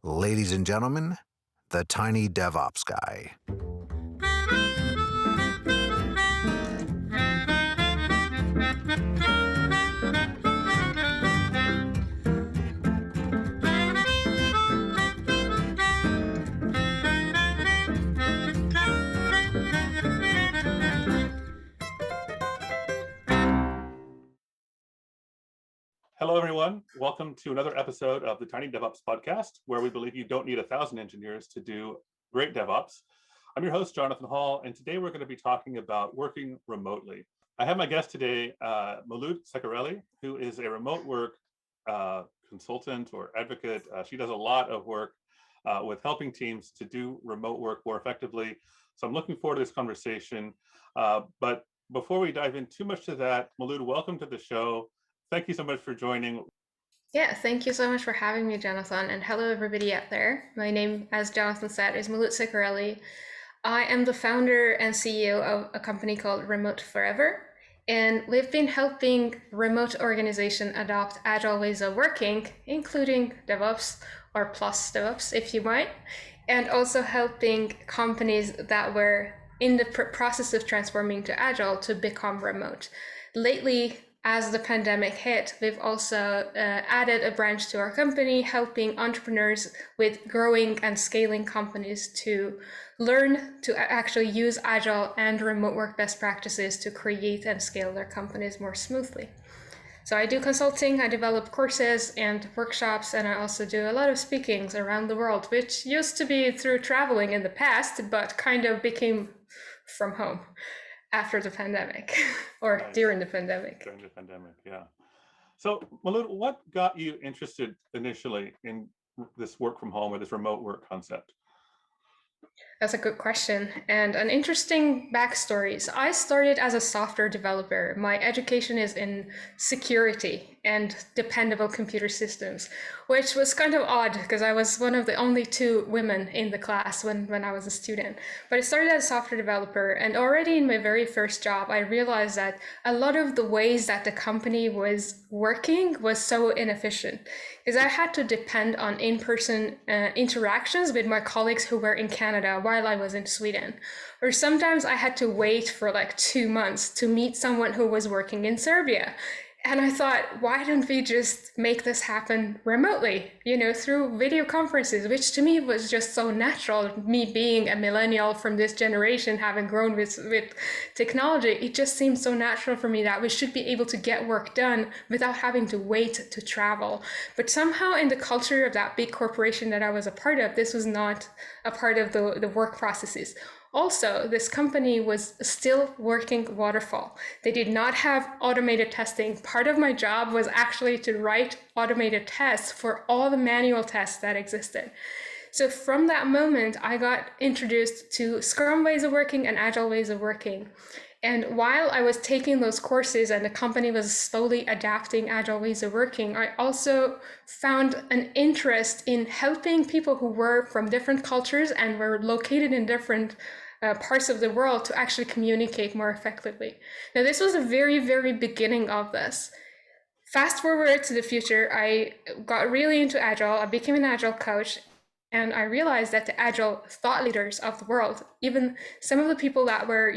Ladies and gentlemen, the tiny DevOps guy. Hello, everyone. Welcome to another episode of the Tiny DevOps podcast, where we believe you don't need 1,000 engineers to do great DevOps. I'm your host, Jonathan Hall, and today we're going to be talking about working remotely. I have my guest today, Molood Ceccarelli, who is a remote work consultant or advocate. She does a lot of work with helping teams to do remote work more effectively. So I'm looking forward to this conversation. But before we dive in too much to that, Molood, welcome to the show. Thank you so much for joining. Yeah, thank you so much for having me, Jonathan, and hello everybody out there. My name, as Jonathan said, is Molood Ceccarelli. I am the founder and CEO of a company called Remote Forever, and we've been helping remote organizations adopt agile ways of working, including DevOps or plus DevOps, if you might, and also helping companies that were in the process of transforming to agile to become remote. Lately, as the pandemic hit, we've also added a branch to our company, helping entrepreneurs with growing and scaling companies to learn to actually use agile and remote work best practices to create and scale their companies more smoothly. So I do consulting, I develop courses and workshops, and I also do a lot of speakings around the world, which used to be through traveling in the past, but kind of became from home after the pandemic or Nice. During the pandemic. During the pandemic, yeah. So Molood, what got you interested initially in this work from home or this remote work concept? That's a good question and an interesting backstory. So I started as a software developer. My education is in security and dependable computer systems, which was kind of odd because I was one of the only 2 women in the class when I was a student. But I started as a software developer, and already in my very first job, I realized that a lot of the ways that the company was working was so inefficient because I had to depend on in-person interactions with my colleagues who were in Canada while I was in Sweden. Or sometimes I had to wait for like 2 months to meet someone who was working in Serbia. And I thought, why don't we just make this happen remotely, through video conferences, which to me was just so natural. Me being a millennial from this generation, having grown with technology, it just seemed so natural for me that we should be able to get work done without having to wait to travel. But somehow in the culture of that big corporation that I was a part of, this was not a part of the work processes. Also, this company was still working waterfall. They did not have automated testing. Part of my job was actually to write automated tests for all the manual tests that existed. So from that moment, I got introduced to Scrum ways of working and Agile ways of working. And while I was taking those courses and the company was slowly adapting Agile ways of working, I also found an interest in helping people who were from different cultures and were located in different parts of the world to actually communicate more effectively. Now, this was the very, very beginning of this. Fast forward to the future, I got really into Agile. I became an Agile coach, and I realized that the Agile thought leaders of the world, even some of the people that were,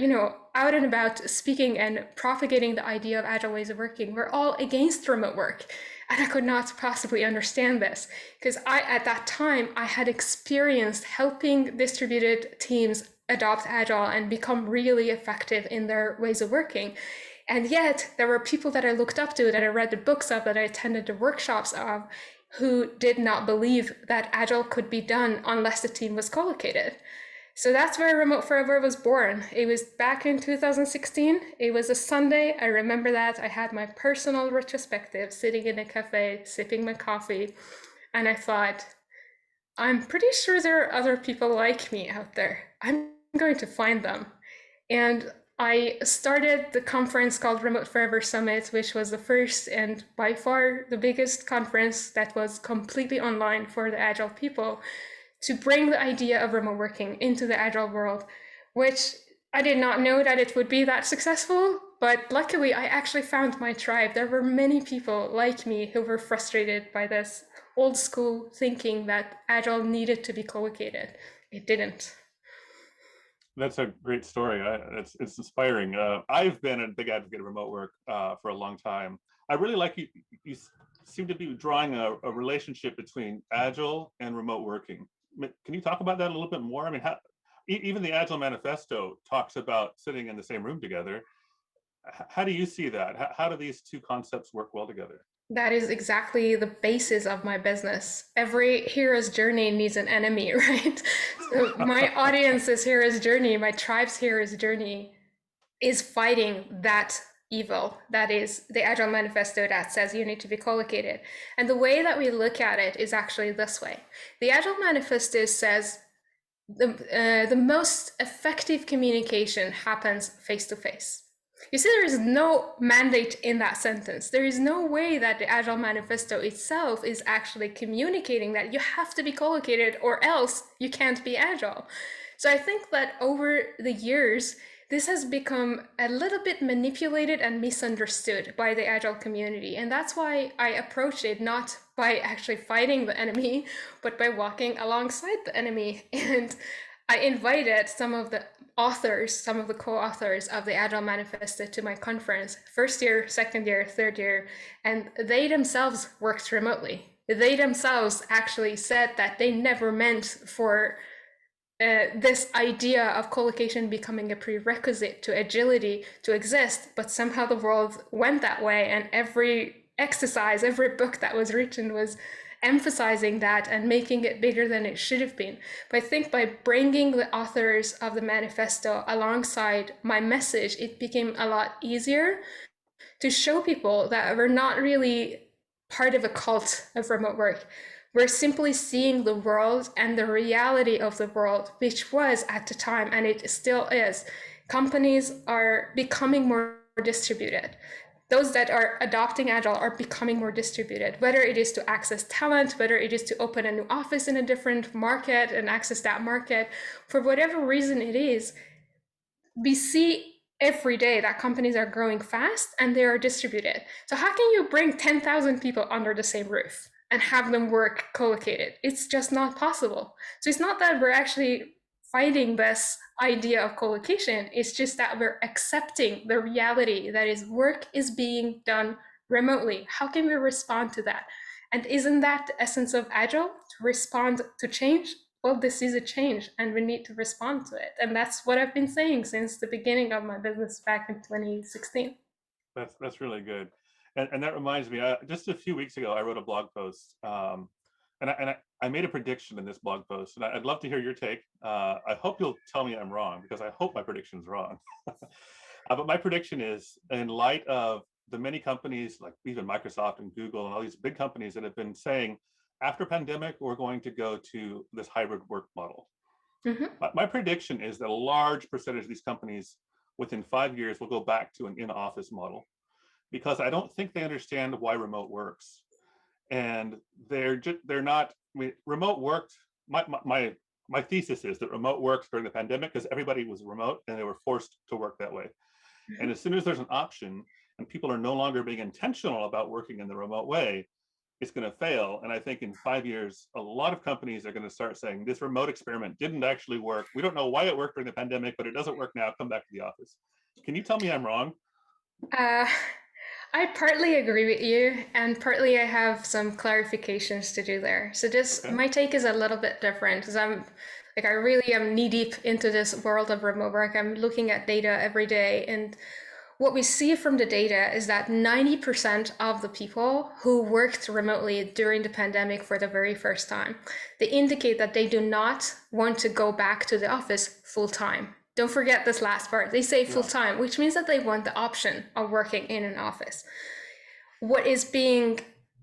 out and about speaking and propagating the idea of Agile ways of working, were all against remote work. And I could not possibly understand this because at that time, I had experienced helping distributed teams adopt Agile and become really effective in their ways of working. And yet there were people that I looked up to, that I read the books of, that I attended the workshops of, who did not believe that Agile could be done unless the team was co-located. So that's where Remote Forever was born. It was back in 2016. It was a Sunday. I remember that. I had my personal retrospective sitting in a cafe, sipping my coffee. And I thought, I'm pretty sure there are other people like me out there. I'm going to find them. And I started the conference called Remote Forever Summit, which was the first and by far the biggest conference that was completely online for the Agile people, to bring the idea of remote working into the Agile world, which I did not know that it would be that successful, but luckily I actually found my tribe. There were many people like me who were frustrated by this old school thinking that agile needed to be co-located. It didn't. That's a great story. It's inspiring. I've been a big advocate of remote work for a long time. I really like you. You seem to be drawing a relationship between agile and remote working. Can you talk about that a little bit more? I mean, even the Agile Manifesto talks about sitting in the same room together. How do you see that? How do these two concepts work well together? That is exactly the basis of my business. Every hero's journey needs an enemy, right? So my audience's hero's journey, my tribe's hero's journey is fighting that evil. That is the Agile Manifesto that says you need to be co-located. And the way that we look at it is actually this way. The Agile Manifesto says the most effective communication happens face-to-face. You see, there is no mandate in that sentence. There is no way that the Agile Manifesto itself is actually communicating that you have to be co-located or else you can't be Agile. So I think that over the years, this has become a little bit manipulated and misunderstood by the Agile community. And that's why I approach it not by actually fighting the enemy, but by walking alongside the enemy. And I invited some of the authors, some of the co-authors of the Agile Manifesto to my conference, first year, second year, third year, and they themselves worked remotely. They themselves actually said that they never meant for this idea of co-location becoming a prerequisite to agility to exist, but somehow the world went that way, and every exercise, every book that was written was emphasizing that and making it bigger than it should have been. But I think by bringing the authors of the manifesto alongside my message, it became a lot easier to show people that we're not really part of a cult of remote work. We're simply seeing the world and the reality of the world, which was at the time, and it still is. Companies are becoming more distributed. Those that are adopting Agile are becoming more distributed, whether it is to access talent, whether it is to open a new office in a different market and access that market. For whatever reason it is, we see every day that companies are growing fast and they are distributed. So how can you bring 10,000 people under the same roof and have them work co-located? It's just not possible. So it's not that we're actually fighting this idea of co-location. It's just that we're accepting the reality that is work is being done remotely. How can we respond to that? And isn't that the essence of Agile, to respond to change? Well, this is a change and we need to respond to it. And that's what I've been saying since the beginning of my business back in 2016. That's really good. And that reminds me, just a few weeks ago, I wrote a blog post, and I made a prediction in this blog post, and I'd love to hear your take. I hope you'll tell me I'm wrong, because I hope my prediction's wrong. But my prediction is, in light of the many companies like even Microsoft and Google and all these big companies that have been saying, after pandemic, we're going to go to this hybrid work model. Mm-hmm. My prediction is that a large percentage of these companies within 5 years will go back to an in-office model, because I don't think they understand why remote works. And they're not, I mean, remote worked, my thesis is that remote worked during the pandemic because everybody was remote and they were forced to work that way. Mm-hmm. And as soon as there's an option and people are no longer being intentional about working in the remote way, it's going to fail. And I think in 5 years, a lot of companies are going to start saying, this remote experiment didn't actually work. We don't know why it worked during the pandemic, but it doesn't work now. Come back to the office. Can you tell me I'm wrong? I partly agree with you, and partly I have some clarifications to do there. So my take is a little bit different, because I really am knee deep into this world of remote work. I'm looking at data every day, and what we see from the data is that 90% of the people who worked remotely during the pandemic for the very first time, they indicate that they do not want to go back to the office full time. Don't forget this last part. They say full time, which means that they want the option of working in an office. What is being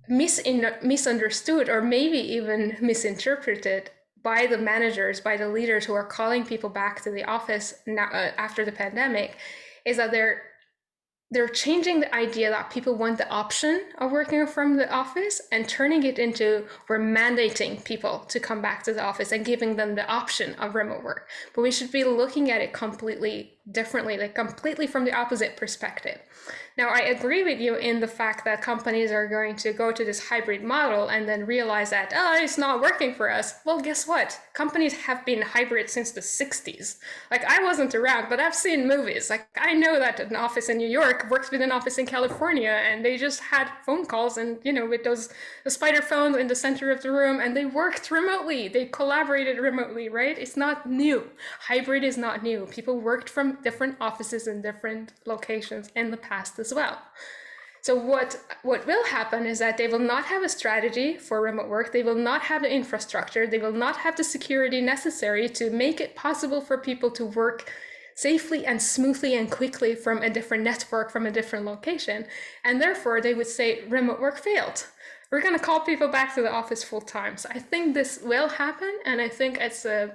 misunderstood or maybe even misinterpreted by the managers, by the leaders who are calling people back to the office now, after the pandemic, is that they're they're changing the idea that people want the option of working from the office and turning it into we're mandating people to come back to the office and giving them the option of remote work. But we should be looking at it completely differently, like completely from the opposite perspective. Now, I agree with you in the fact that companies are going to go to this hybrid model and then realize that, oh, it's not working for us. Well, guess what? Companies have been hybrid since the 60s. Like, I wasn't around, but I've seen movies. Like, I know that an office in New York works with an office in California, and they just had phone calls and, with the spider phones in the center of the room, and they worked remotely. They collaborated remotely, right? It's not new. Hybrid is not new. People worked from different offices in different locations in the past as well. So what will happen is that they will not have a strategy for remote work. They will not have the infrastructure. They will not have the security necessary to make it possible for people to work safely and smoothly and quickly from a different network, from a different location. And therefore, they would say remote work failed. We're going to call people back to the office full time. So I think this will happen, and I think it's a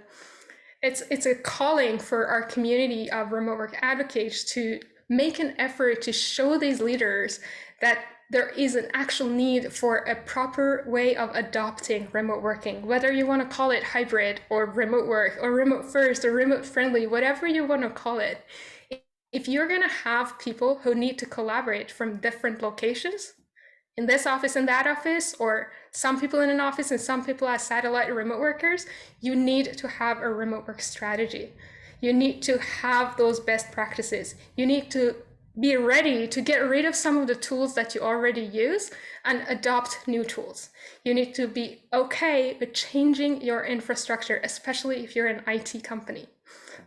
calling for our community of remote work advocates to make an effort to show these leaders that there is an actual need for a proper way of adopting remote working, whether you want to call it hybrid or remote work or remote first or remote friendly, whatever you want to call it. If you're going to have people who need to collaborate from different locations, in this office and that office, or some people in an office and some people as satellite remote workers, you need to have a remote work strategy. You need to have those best practices. You need to be ready to get rid of some of the tools that you already use and adopt new tools. You need to be okay with changing your infrastructure, especially if you're an IT company.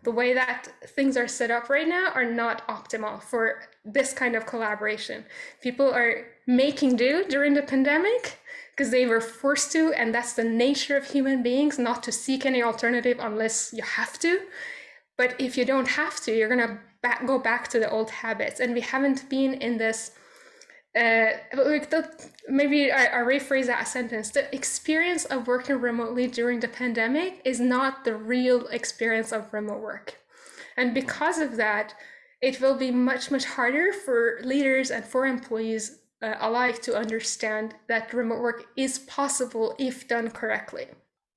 The way that things are set up right now are not optimal for this kind of collaboration. People are making do during the pandemic because they were forced to, and that's the nature of human beings, not to seek any alternative unless you have to. But if you don't have to, you're going to go back to the old habits. And we haven't been in this, maybe I rephrase that sentence. The experience of working remotely during the pandemic is not the real experience of remote work. And because of that, it will be much, much harder for leaders and for employees alike to understand that remote work is possible if done correctly.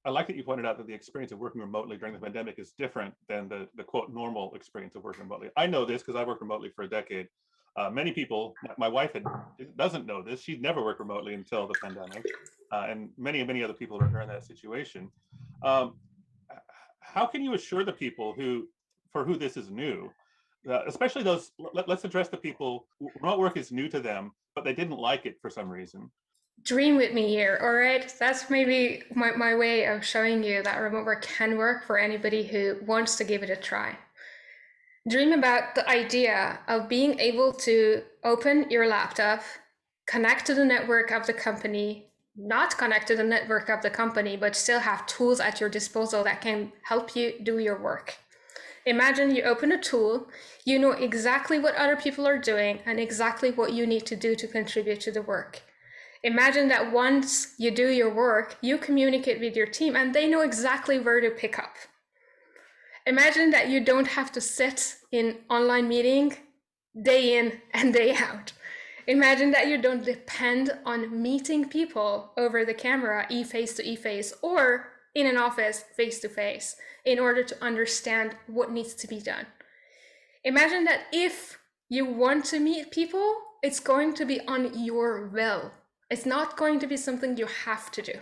I like that you pointed out that the experience of working remotely during the pandemic is different than the quote normal experience of working remotely. I know this because I worked remotely for a decade. Many people, my wife doesn't know this. She'd never worked remotely until the pandemic, and many other people are in that situation. How can you assure the people for who this is new, especially those? Let's address the people remote work is new to them, but they didn't like it for some reason. Dream with me here, all right? That's maybe my way of showing you that remote work can work for anybody who wants to give it a try. Dream about the idea of being able to open your laptop, connect to the network of the company, not connect to the network of the company, but still have tools at your disposal that can help you do your work. Imagine you open a tool, you know exactly what other people are doing and exactly what you need to do to contribute to the work. Imagine that once you do your work, you communicate with your team and they know exactly where to pick up. Imagine that you don't have to sit in online meeting day in and day out. Imagine that you don't depend on meeting people over the camera, e-face to e-face, or in an office face to face in order to understand what needs to be done. Imagine that if you want to meet people, it's going to be on your will. It's not going to be something you have to do.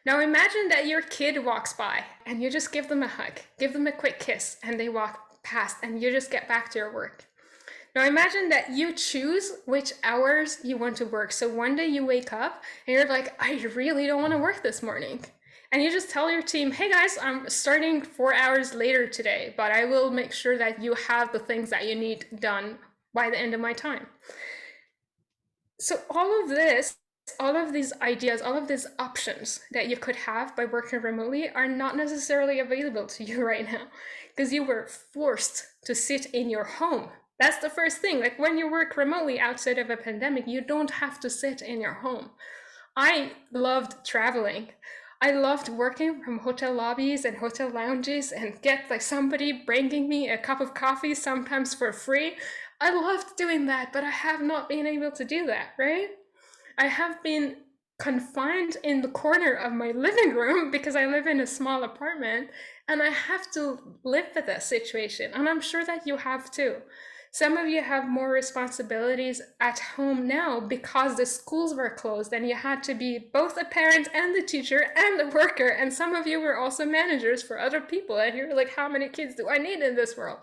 Now imagine that your kid walks by and you just give them a hug, give them a quick kiss, and they walk past and you just get back to your work. Now imagine that you choose which hours you want to work. So one day you wake up and you're like, I really don't want to work this morning. And you just tell your team, hey guys, I'm starting 4 hours later today, but I will make sure that you have the things that you need done by the end of my time. So all of this, all of these ideas, all of these options that you could have by working remotely are not necessarily available to you right now because you were forced to sit in your home. That's the first thing. Like when you work remotely outside of a pandemic, you don't have to sit in your home. I loved traveling. I loved working from hotel lobbies and hotel lounges and get like somebody bringing me a cup of coffee, sometimes for free. I loved doing that, but I have not been able to do that, right? I have been confined in the corner of my living room because I live in a small apartment, and I have to live with that situation. And I'm sure that you have too. Some of you have more responsibilities at home now because the schools were closed and you had to be both a parent and a teacher and a worker. And some of you were also managers for other people. And you're like, how many kids do I need in this world?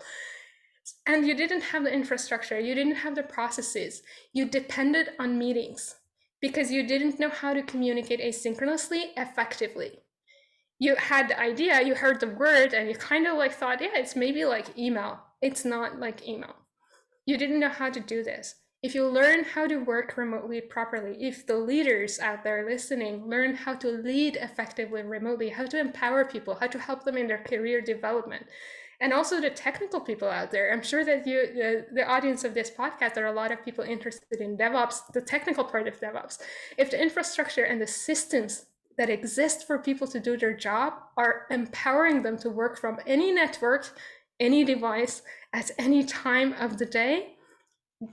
And you didn't have the infrastructure, you didn't have the processes. You depended on meetings because you didn't know how to communicate asynchronously effectively. You had the idea, you heard the word, and you kind of like thought, yeah, it's maybe like email. It's not like email. You didn't know how to do this. If you learn how to work remotely properly, if the leaders out there listening learn how to lead effectively remotely, how to empower people, how to help them in their career development, and also the technical people out there. I'm sure that the audience of this podcast, there are a lot of people interested in DevOps, the technical part of DevOps. If the infrastructure and the systems that exist for people to do their job are empowering them to work from any network, any device, at any time of the day,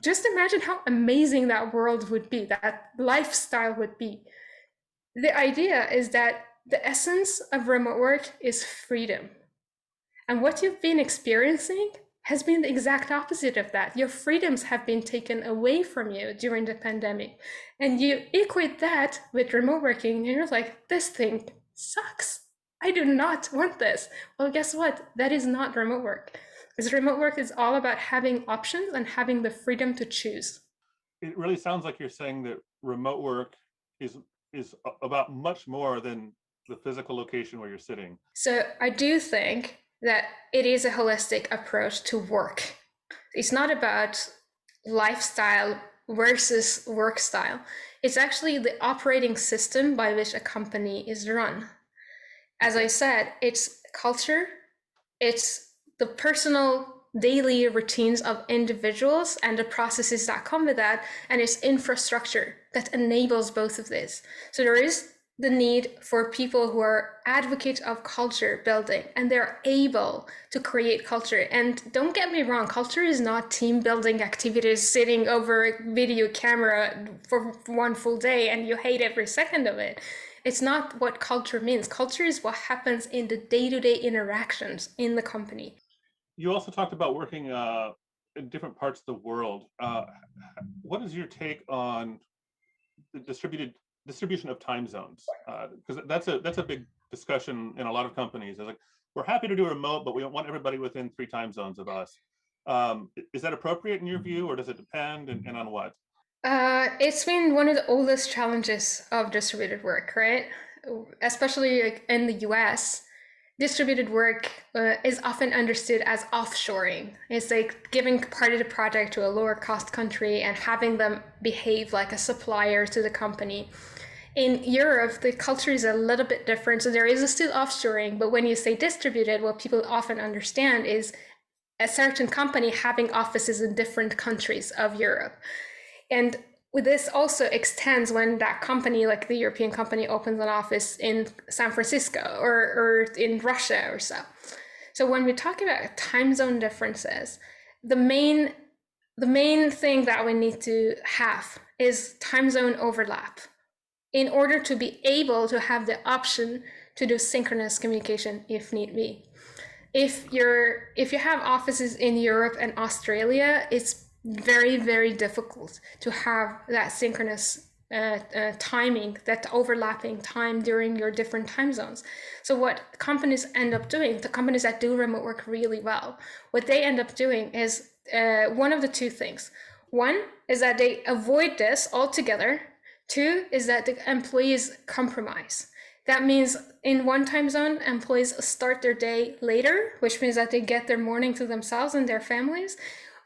just imagine how amazing that world would be, that lifestyle would be. The idea is that the essence of remote work is freedom. And what you've been experiencing has been the exact opposite of that. Your freedoms have been taken away from you during the pandemic. And you equate that with remote working, and you're like, this thing sucks. I do not want this. Well, guess what? That is not remote work. Because remote work is all about having options and having the freedom to choose. It really sounds like you're saying that remote work is about much more than the physical location where you're sitting. So I do think that it is a holistic approach to work. It's not about lifestyle versus work style. It's actually the operating system by which a company is run. As I said, it's culture, it's the personal daily routines of individuals and the processes that come with that, and it's infrastructure that enables both of this. So there is the need for people who are advocates of culture building, and they're able to create culture. And don't get me wrong, culture is not team building activities sitting over a video camera for one full day and you hate every second of it. It's not what culture means. Culture is what happens in the day-to-day interactions in the company. You also talked about working in different parts of the world. What is your take on the distribution of time zones? Because that's a big discussion in a lot of companies. It's like, we're happy to do remote, but we don't want everybody within 3 time zones of us. Is that appropriate in your view, or does it depend, and on what? It's been one of the oldest challenges of distributed work, right? Especially like in the US, distributed work is often understood as offshoring. It's like giving part of the project to a lower cost country and having them behave like a supplier to the company. In Europe, the culture is a little bit different. So there is still offshoring, but when you say distributed, what people often understand is a certain company having offices in different countries of Europe. And this also extends when that company, like the European company, opens an office in San Francisco or in Russia or so. So when we talk about time zone differences, the main thing that we need to have is time zone overlap in order to be able to have the option to do synchronous communication if need be. If you have offices in Europe and Australia, it's very, very difficult to have that synchronous timing, that overlapping time during your different time zones. So what companies end up doing, the companies that do remote work really well, what they end up doing is one of the two things. One is that they avoid this altogether. Two is that the employees compromise. That means in one time zone, employees start their day later, which means that they get their morning to themselves and their families.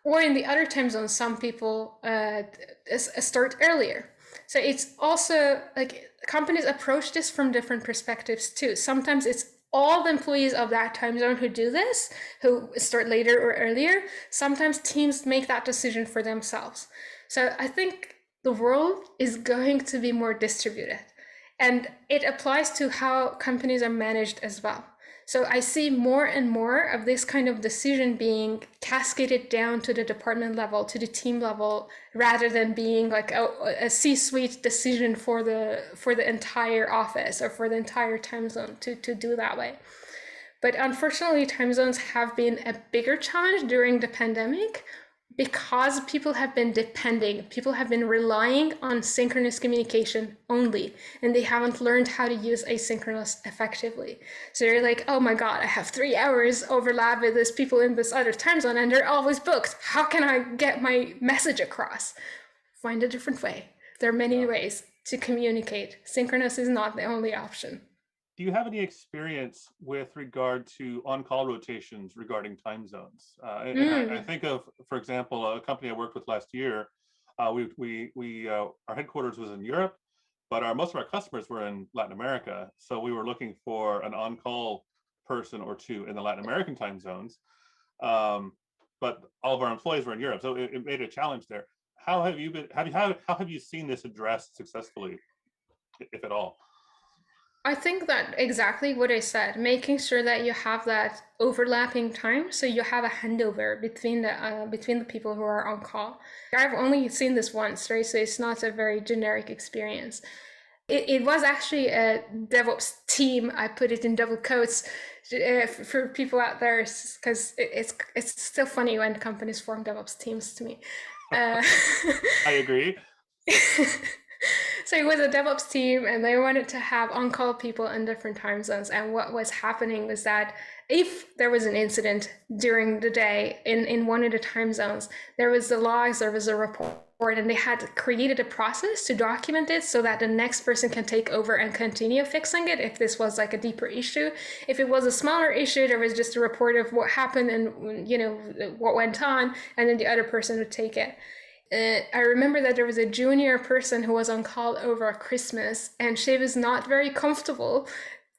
Or in the other time zones, some people start earlier. So it's also like companies approach this from different perspectives too. Sometimes it's all the employees of that time zone who do this, who start later or earlier. Sometimes teams make that decision for themselves. So I think the world is going to be more distributed, and it applies to how companies are managed as well. So I see more and more of this kind of decision being cascaded down to the department level, to the team level, rather than being like a C-suite decision for the entire office or for the entire time zone to do that way. But unfortunately, time zones have been a bigger challenge during the pandemic because people have been relying on synchronous communication only, and they haven't learned how to use asynchronous effectively. So they're like, oh my God, I have 3 hours overlap with these people in this other time zone and they're always booked. How can I get my message across? Find a different way. There are many ways to communicate. Synchronous is not the only option. Do you have any experience with regard to on-call rotations regarding time zones? I think of, for example, a company I worked with last year. Our headquarters was in Europe, but most of our customers were in Latin America. So we were looking for an on-call person or two in the Latin American time zones, but all of our employees were in Europe, so it made a challenge there. How have you seen this addressed successfully, if at all? I think that exactly what I said, making sure that you have that overlapping time, so you have a handover between the people who are on call. I've only seen this once, right? So it's not a very generic experience. It was actually a DevOps team. I put it in double quotes for people out there, because it's still funny when companies form DevOps teams to me. I agree. So it was a DevOps team, and they wanted to have on-call people in different time zones. And what was happening was that if there was an incident during the day in one of the time zones, there was the logs, there was a report, and they had created a process to document it so that the next person can take over and continue fixing it if this was like a deeper issue. If it was a smaller issue, there was just a report of what happened and what went on, and then the other person would take it. I remember that there was a junior person who was on call over Christmas, and she was not very comfortable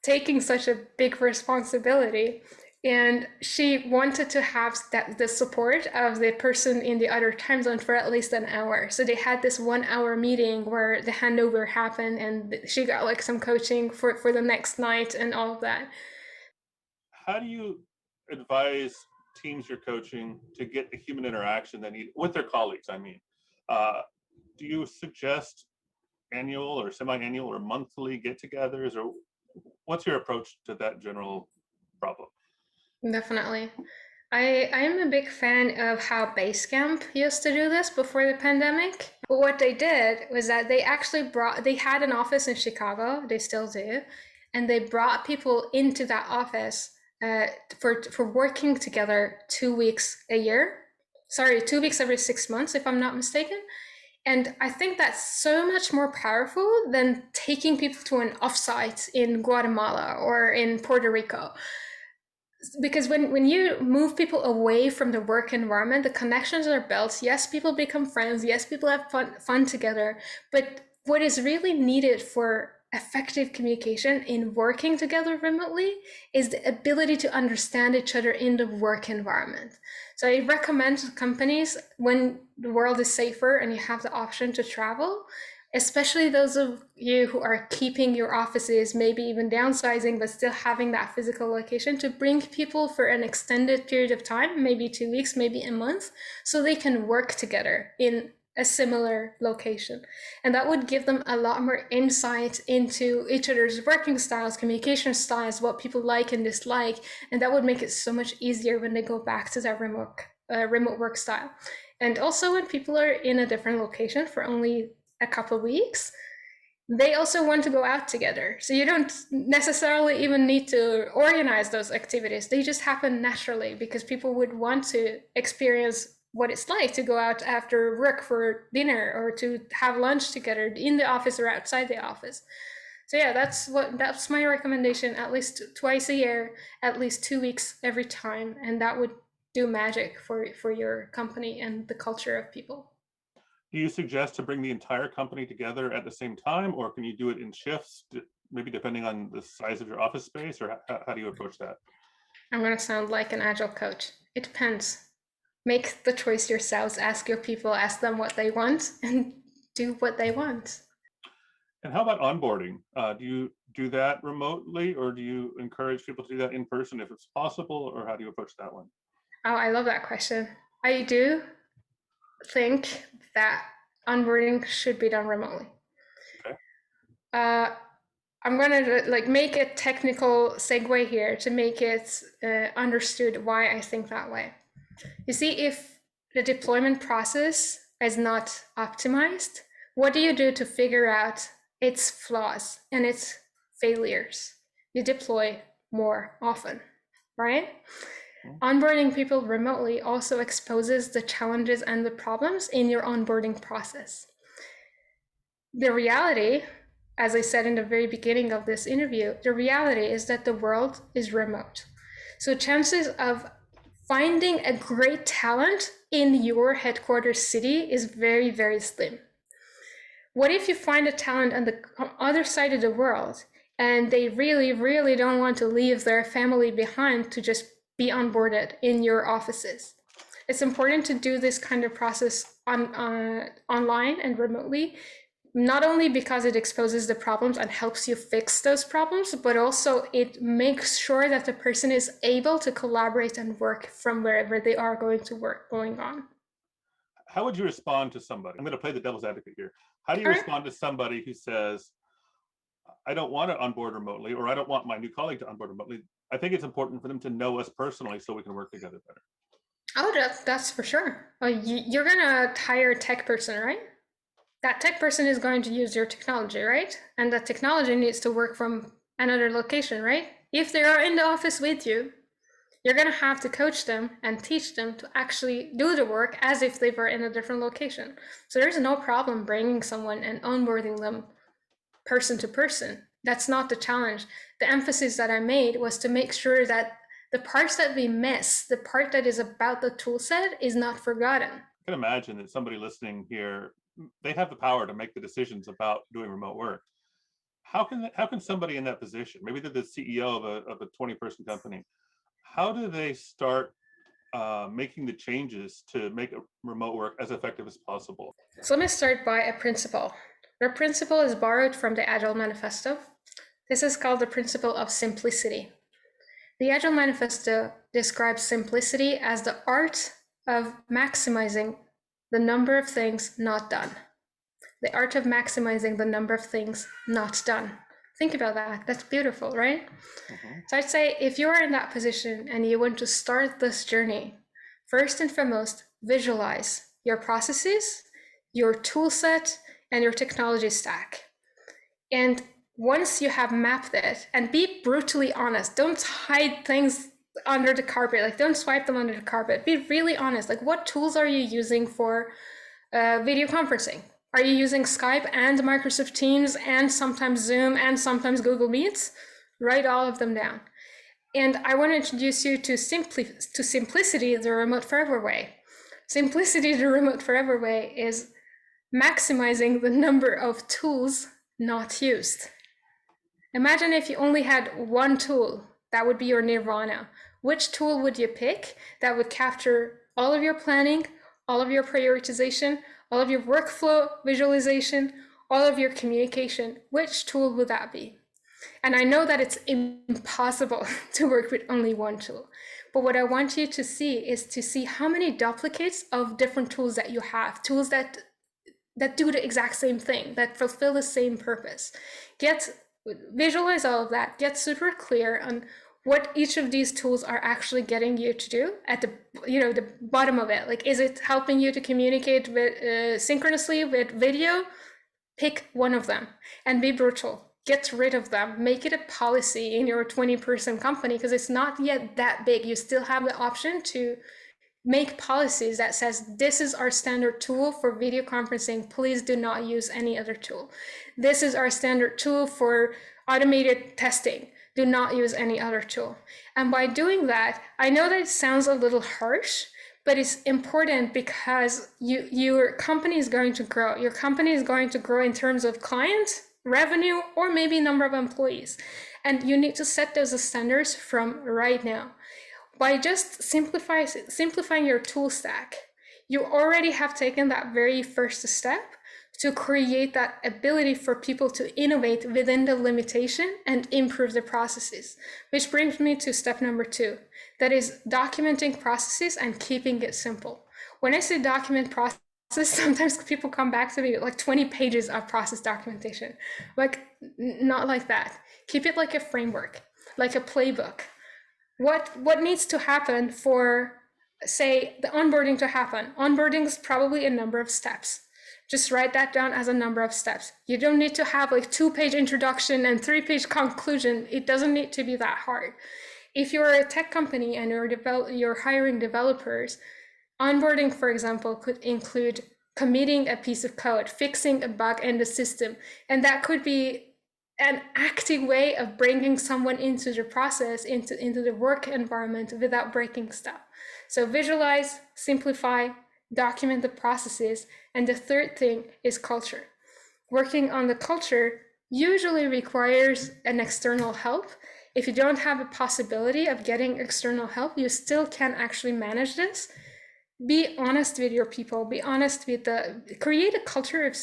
taking such a big responsibility. And she wanted to have the support of the person in the other time zone for at least an hour. So they had this 1 hour meeting where the handover happened, and she got like some coaching for the next night and all of that. How do you advise teams you're coaching to get the human interaction they need with their colleagues? I mean, do you suggest annual or semi-annual or monthly get-togethers, or what's your approach to that general problem? Definitely. I am a big fan of how Basecamp used to do this before the pandemic. What they did was that they actually they had an office in Chicago, they still do, and they brought people into that office for working together 2 weeks a year. Sorry, 2 weeks every 6 months, if I'm not mistaken. And I think that's so much more powerful than taking people to an offsite in Guatemala or in Puerto Rico. Because when you move people away from the work environment, the connections are built. Yes, people become friends. Yes, people have fun together. But what is really needed for effective communication in working together remotely is the ability to understand each other in the work environment. So I recommend companies, when the world is safer and you have the option to travel, especially those of you who are keeping your offices, maybe even downsizing, but still having that physical location, to bring people for an extended period of time, maybe 2 weeks, maybe a month, so they can work together in a similar location. And that would give them a lot more insight into each other's working styles, communication styles, what people like and dislike. And that would make it so much easier when they go back to their remote work style. And also when people are in a different location for only a couple of weeks, they also want to go out together. So you don't necessarily even need to organize those activities. They just happen naturally because people would want to experience what it's like to go out after work for dinner or to have lunch together in the office or outside the office. So yeah, that's my recommendation, at least twice a year, at least 2 weeks every time. And that would do magic for your company and the culture of people. Do you suggest to bring the entire company together at the same time, or can you do it in shifts, maybe depending on the size of your office space, or how do you approach that? I'm going to sound like an agile coach. It depends. Make the choice yourselves, ask your people, ask them what they want, and do what they want. And how about onboarding? Do do that remotely, or do you encourage people to do that in person if it's possible, or how do you approach that one? Oh, I love that question. I do think that onboarding should be done remotely. Okay. I'm going to make a technical segue here to make it understood why I think that way. You see, if the deployment process is not optimized, what do you do to figure out its flaws and its failures? You deploy more often, right? Onboarding people remotely also exposes the challenges and the problems in your onboarding process. The reality, as I said in the very beginning of this interview, the reality is that the world is remote. So chances of finding a great talent in your headquarters city is very, very slim. What if you find a talent on the other side of the world and they really, really don't want to leave their family behind to just be onboarded in your offices? It's important to do this kind of process online and remotely, not only because it exposes the problems and helps you fix those problems, but also it makes sure that the person is able to collaborate and work from wherever they are going on. How would you respond to somebody? I'm going to play the devil's advocate here. How do you respond to somebody who says, I don't want to onboard remotely, or I don't want my new colleague to onboard remotely? I think it's important for them to know us personally so we can work together better. Oh, that's for sure. You're going to hire a tech person, right? That tech person is going to use your technology, right? And that technology needs to work from another location, right? If they are in the office with you, you're going to have to coach them and teach them to actually do the work as if they were in a different location. So there's no problem bringing someone and onboarding them person to person. That's not the challenge. The emphasis that I made was to make sure that the parts that we miss, the part that is about the tool set, is not forgotten. I can imagine that somebody listening here, they have the power to make the decisions about doing remote work. How can somebody in that position, maybe they're the CEO of a 20-person company, how do they start making the changes to make remote work as effective as possible? So let me start by a principle. The principle is borrowed from the Agile Manifesto. This is called the principle of simplicity. The Agile Manifesto describes simplicity as the art of maximizing the number of things not done. The art of maximizing the number of things not done. Think about that. That's beautiful, right? Mm-hmm. So I'd say if you're in that position and you want to start this journey, first and foremost, visualize your processes, your tool set, and your technology stack. And once you have mapped it, and be brutally honest, don't hide things under the carpet, like don't swipe them under the carpet. Be really honest, like what tools are you using for video conferencing? Are you using Skype and Microsoft Teams and sometimes Zoom and sometimes Google Meets? Write all of them down. And I want to introduce you to simplicity, the remote forever way. Simplicity, the remote forever way is maximizing the number of tools not used. Imagine if you only had one tool, that would be your nirvana. Which tool would you pick that would capture all of your planning, all of your prioritization, all of your workflow visualization, all of your communication? Which tool would that be? And I know that it's impossible to work with only one tool. But what I want you to see is to see how many duplicates of different tools that you have, tools that do the exact same thing, that fulfill the same purpose. Visualize all of that, get super clear on what each of these tools are actually getting you to do at the bottom of it. Like, is it helping you to communicate with synchronously with video? Pick one of them and be brutal. Get rid of them. Make it a policy in your 20-person company, because it's not yet that big. You still have the option to make policies that says, this is our standard tool for video conferencing. Please do not use any other tool. This is our standard tool for automated testing. Do not use any other tool. And by doing that, I know that it sounds a little harsh, but it's important because your company is going to grow. Your company is going to grow in terms of clients, revenue, or maybe number of employees. And you need to set those standards from right now. By just simplifying your tool stack, you already have taken that very first step to create that ability for people to innovate within the limitation and improve the processes. Which brings me to step number 2, that is documenting processes and keeping it simple. When I say document process, sometimes people come back to me with like 20 pages of process documentation. Like, not like that. Keep it like a framework, like a playbook. What needs to happen for, say, the onboarding to happen? Onboarding is probably a number of steps. Just write that down as a number of steps. You don't need to have like 2-page introduction and 3-page conclusion. It doesn't need to be that hard. If you're a tech company and you're hiring developers, onboarding, for example, could include committing a piece of code, fixing a bug in the system, and that could be an active way of bringing someone into the process, into the work environment without breaking stuff. So visualize, simplify, document the processes. And the third thing is culture. Working on the culture usually requires an external help. If you don't have a possibility of getting external help, you still can actually manage this. Be honest with your people, be honest with create a culture of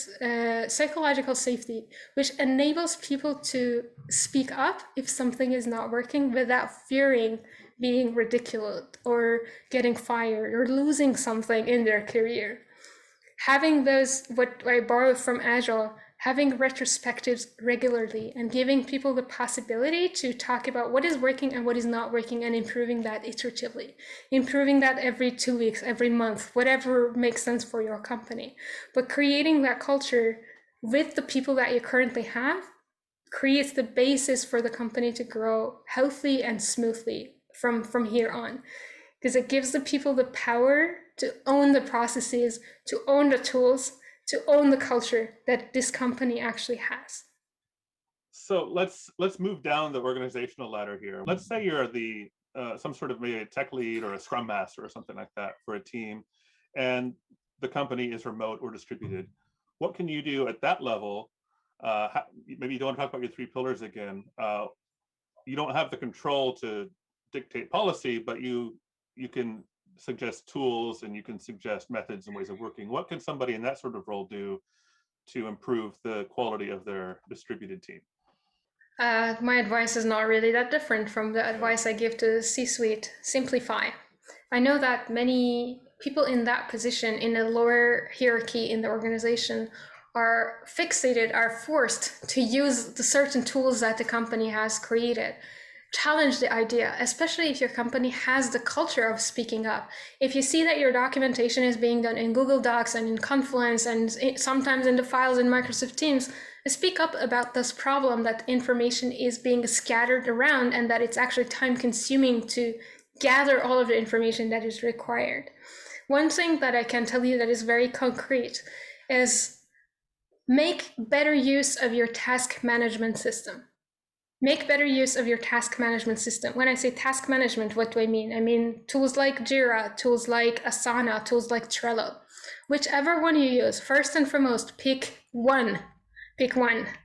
psychological safety, which enables people to speak up if something is not working without fearing being ridiculed or getting fired or losing something in their career. Having those, what I borrowed from Agile, having retrospectives regularly and giving people the possibility to talk about what is working and what is not working and improving that iteratively, improving that every 2 weeks, every month, whatever makes sense for your company. But creating that culture with the people that you currently have creates the basis for the company to grow healthy and smoothly from here on, because it gives the people the power to own the processes, to own the tools, to own the culture that this company actually has. So let's move down the organizational ladder here. Let's say you're the some sort of maybe a tech lead or a scrum master or something like that for a team, and the company is remote or distributed. What can you do at that level? Maybe you don't want to talk about your 3 pillars again. You don't have the control to dictate policy, but you can suggest tools and you can suggest methods and ways of working. What can somebody in that sort of role do to improve the quality of their distributed team? My advice is not really that different from the advice I give to the C-suite. Simplify. I know that many people in that position, in a lower hierarchy in the organization, are fixated, are forced to use the certain tools that the company has created. Challenge the idea, especially if your company has the culture of speaking up. If you see that your documentation is being done in Google Docs and in Confluence and sometimes in the files in Microsoft Teams, speak up about this problem that information is being scattered around and that it's actually time consuming to gather all of the information that is required. One thing that I can tell you that is very concrete is make better use of your task management system. Make better use of your task management system. When I say task management, what do I mean? I mean tools like Jira, tools like Asana, tools like Trello. Whichever one you use, first and foremost, pick one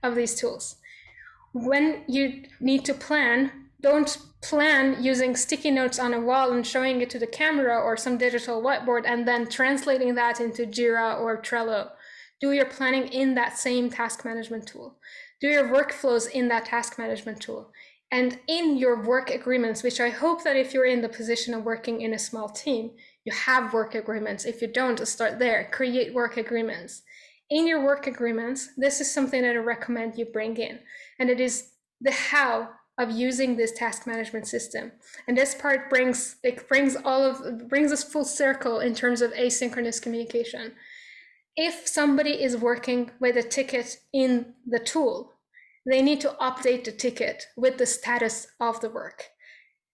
of these tools. When you need to plan, don't plan using sticky notes on a wall and showing it to the camera or some digital whiteboard and then translating that into Jira or Trello. Do your planning in that same task management tool. Do your workflows in that task management tool. And in your work agreements, which I hope that if you're in the position of working in a small team, you have work agreements. If you don't, start there. Create work agreements. In your work agreements, this is something that I recommend you bring in. And it is the how of using this task management system. And this part brings us full circle in terms of asynchronous communication. If somebody is working with a ticket in the tool, they need to update the ticket with the status of the work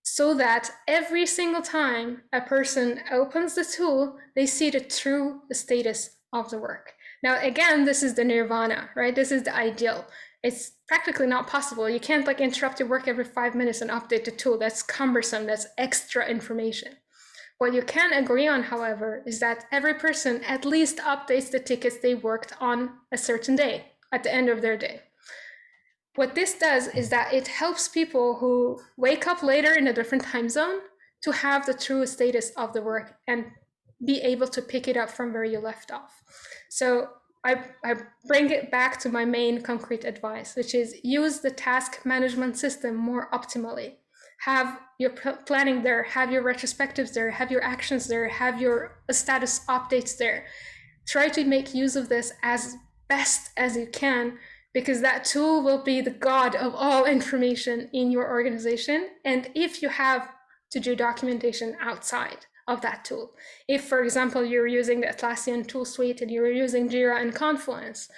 so that every single time a person opens the tool, they see the true status of the work. Now, again, this is the nirvana, right? This is the ideal. It's practically not possible. You can't interrupt your work every 5 minutes and update the tool. That's cumbersome. That's extra information. What you can agree on, however, is that every person at least updates the tickets they worked on a certain day at the end of their day. What this does is that it helps people who wake up later in a different time zone to have the true status of the work and be able to pick it up from where you left off. So I bring it back to my main concrete advice, which is use the task management system more optimally. Have your planning there, have your retrospectives there, have your actions there, have your status updates there. Try to make use of this as best as you can, because that tool will be the god of all information in your organization. And if you have to do documentation outside of that tool, if, for example, you're using the Atlassian tool suite and you're using Jira and Confluence,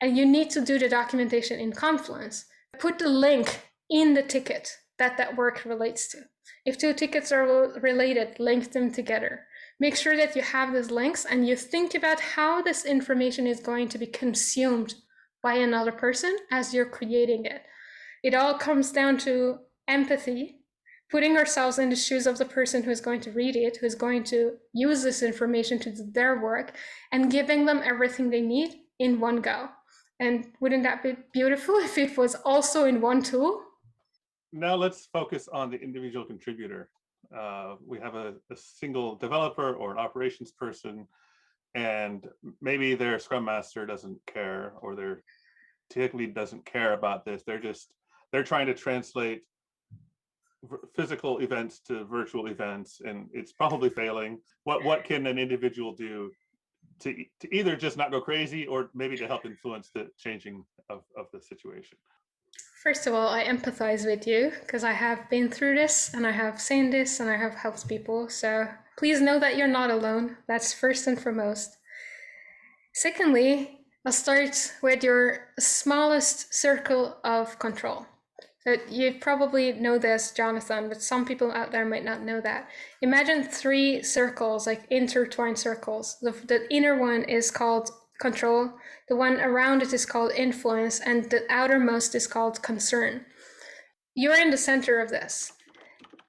and you need to do the documentation in Confluence, put the link in the ticket that work relates to. If two tickets are related, link them together. Make sure that you have those links and you think about how this information is going to be consumed by another person as you're creating it. It all comes down to empathy, putting ourselves in the shoes of the person who's going to read it, who's going to use this information to do their work, and giving them everything they need in one go. And wouldn't that be beautiful if it was also in one tool? Now let's focus on the individual contributor. We have a single developer or an operations person, and maybe their Scrum Master doesn't care, or their tech lead doesn't care about this. They're trying to translate physical events to virtual events, and it's probably failing. What can an individual do to either just not go crazy, or maybe to help influence the changing of the situation? First of all, I empathize with you because I have been through this and I have seen this and I have helped people. So please know that you're not alone. That's first and foremost. Secondly, I'll start with your smallest circle of control. So you probably know this, Jonathan, but some people out there might not know that. Imagine 3 circles, like intertwined circles. The inner one is called control, the one around it is called influence, and the outermost is called concern. You're in the center of this.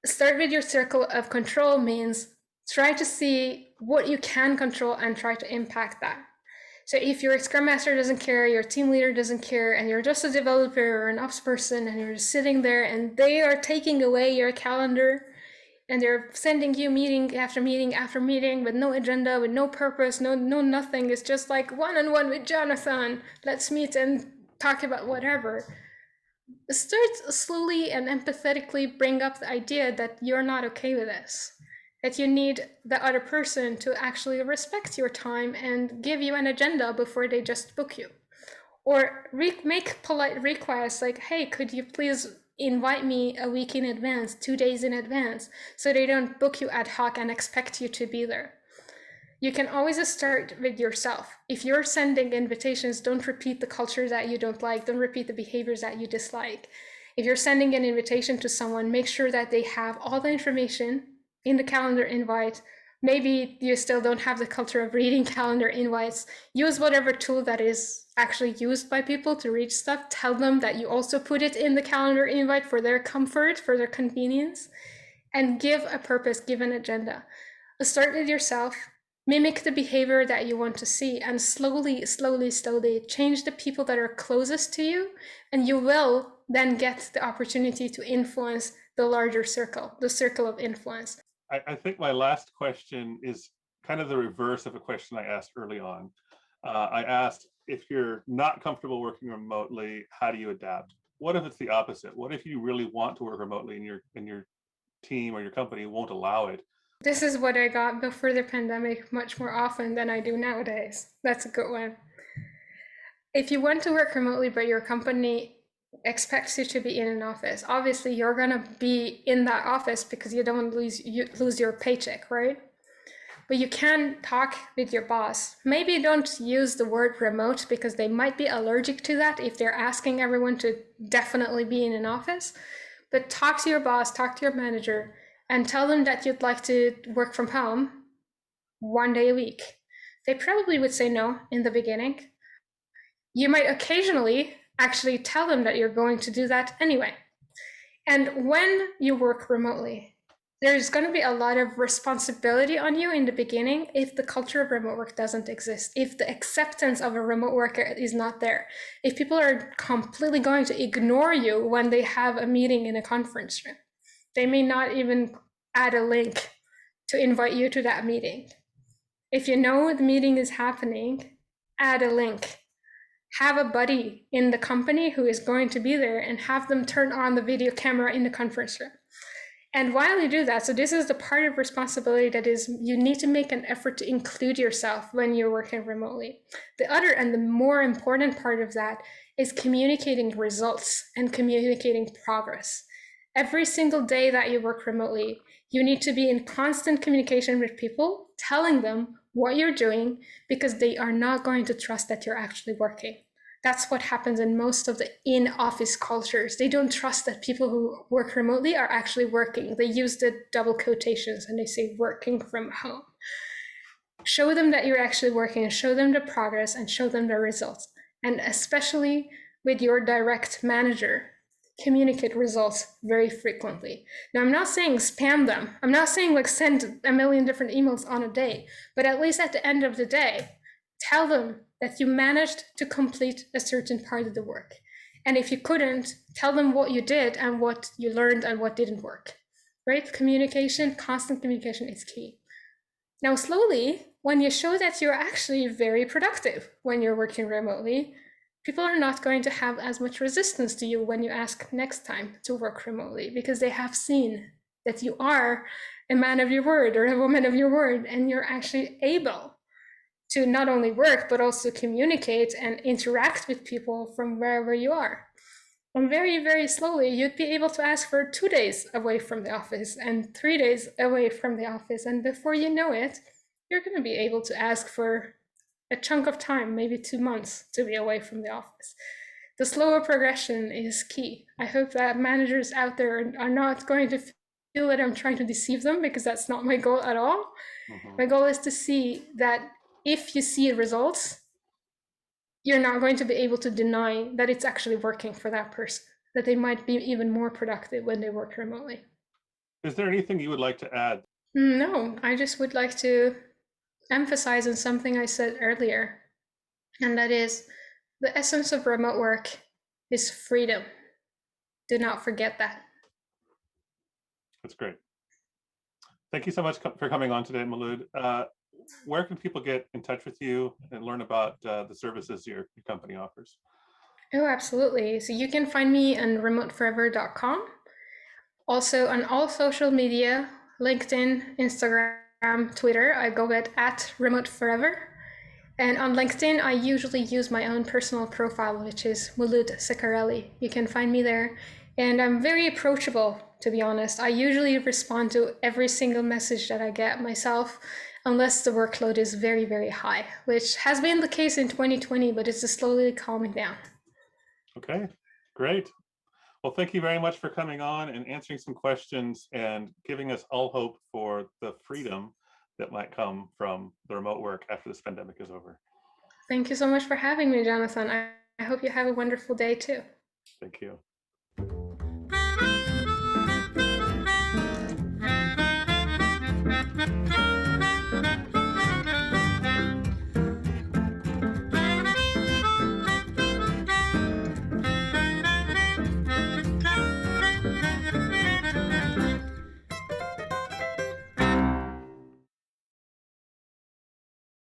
Start with your circle of control means try to see what you can control and try to impact that. So if your Scrum Master doesn't care, your team leader doesn't care, and you're just a developer or an ops person, and you're just sitting there and they are taking away your calendar, and they're sending you meeting after meeting after meeting with no agenda, with no purpose, no nothing. It's just like one-on-one with Jonathan. Let's meet and talk about whatever. Start slowly and empathetically bring up the idea that you're not okay with this, that you need the other person to actually respect your time and give you an agenda before they just book you. Or make polite requests like, hey, could you please invite me a week in advance, 2 days in advance, so they don't book you ad hoc and expect you to be there. You can always start with yourself. If you're sending invitations, don't repeat the culture that you don't like, don't repeat the behaviors that you dislike. If you're sending an invitation to someone, make sure that they have all the information in the calendar invite. Maybe you still don't have the culture of reading calendar invites. Use whatever tool that is actually used by people to read stuff. Tell them that you also put it in the calendar invite for their comfort, for their convenience, and give a purpose, give an agenda. Start with yourself, mimic the behavior that you want to see, and slowly change the people that are closest to you, and you will then get the opportunity to influence the larger circle, the circle of influence. I think my last question is kind of the reverse of a question I asked early on. I asked, if you're not comfortable working remotely, how do you adapt? What if it's the opposite? What if you really want to work remotely and your team or your company won't allow it? This is what I got before the pandemic much more often than I do nowadays. That's a good one. If you want to work remotely, but your company expects you to be in an office, obviously you're going to be in that office because you don't lose your paycheck, right? But you can talk with your boss. Maybe don't use the word remote because they might be allergic to that if they're asking everyone to definitely be in an office. But talk to your boss, talk to your manager, and tell them that you'd like to work from home 1 day a week. They probably would say no in the beginning. You might occasionally actually tell them that you're going to do that anyway. And when you work remotely, there's going to be a lot of responsibility on you in the beginning if the culture of remote work doesn't exist, if the acceptance of a remote worker is not there, if people are completely going to ignore you when they have a meeting in a conference room. They may not even add a link to invite you to that meeting. If you know the meeting is happening add a link, have a buddy in the company who is going to be there, and have them turn on the video camera in the conference room. And while you do that, so this is the part of responsibility that is, you need to make an effort to include yourself when you're working remotely. The other and the more important part of that is communicating results and communicating progress. Every single day that you work remotely, you need to be in constant communication with people, telling them what you're doing, because they are not going to trust that you're actually working. That's what happens in most of the in-office cultures. They don't trust that people who work remotely are actually working. They use the double quotations and they say working from home. Show them that you're actually working, and show them the progress, and show them the results. And especially with your direct manager, communicate results very frequently. Now, I'm not saying spam them. I'm not saying like send a million different emails on a day, but at least at the end of the day, tell them that you managed to complete a certain part of the work. And if you couldn't, tell them what you did and what you learned and what didn't work, right? Communication, constant communication is key. Now, slowly, when you show that you're actually very productive when you're working remotely, people are not going to have as much resistance to you when you ask next time to work remotely, because they have seen that you are a man of your word or a woman of your word, and you're actually able to not only work, but also communicate and interact with people from wherever you are. And very, very slowly, you'd be able to ask for 2 days away from the office and 3 days away from the office. And before you know it, you're going to be able to ask for a chunk of time, maybe 2 months, to be away from the office. The slower progression is key. I hope that managers out there are not going to feel that I'm trying to deceive them, because that's not my goal at all. My goal is to see that if you see results, you're not going to be able to deny that it's actually working for that person, that they might be even more productive when they work remotely. Is there anything you would like to add? No, I just would like to emphasize on something I said earlier, and that is the essence of remote work is freedom. Do not forget that. That's great. Thank you so much for coming on today, Molood. Where can people get in touch with you and learn about the services your company offers? Oh, absolutely. So you can find me on remoteforever.com. Also on all social media, LinkedIn, Instagram, Twitter, I go at remoteforever. And on LinkedIn, I usually use my own personal profile, which is Molood Ceccarelli. You can find me there. And I'm very approachable, to be honest. I usually respond to every single message that I get myself, unless the workload is very, very high, which has been the case in 2020, but it's slowly calming down. Okay, great. Well, thank you very much for coming on and answering some questions and giving us all hope for the freedom that might come from the remote work after this pandemic is over. Thank you so much for having me, Jonathan. I hope you have a wonderful day too. Thank you.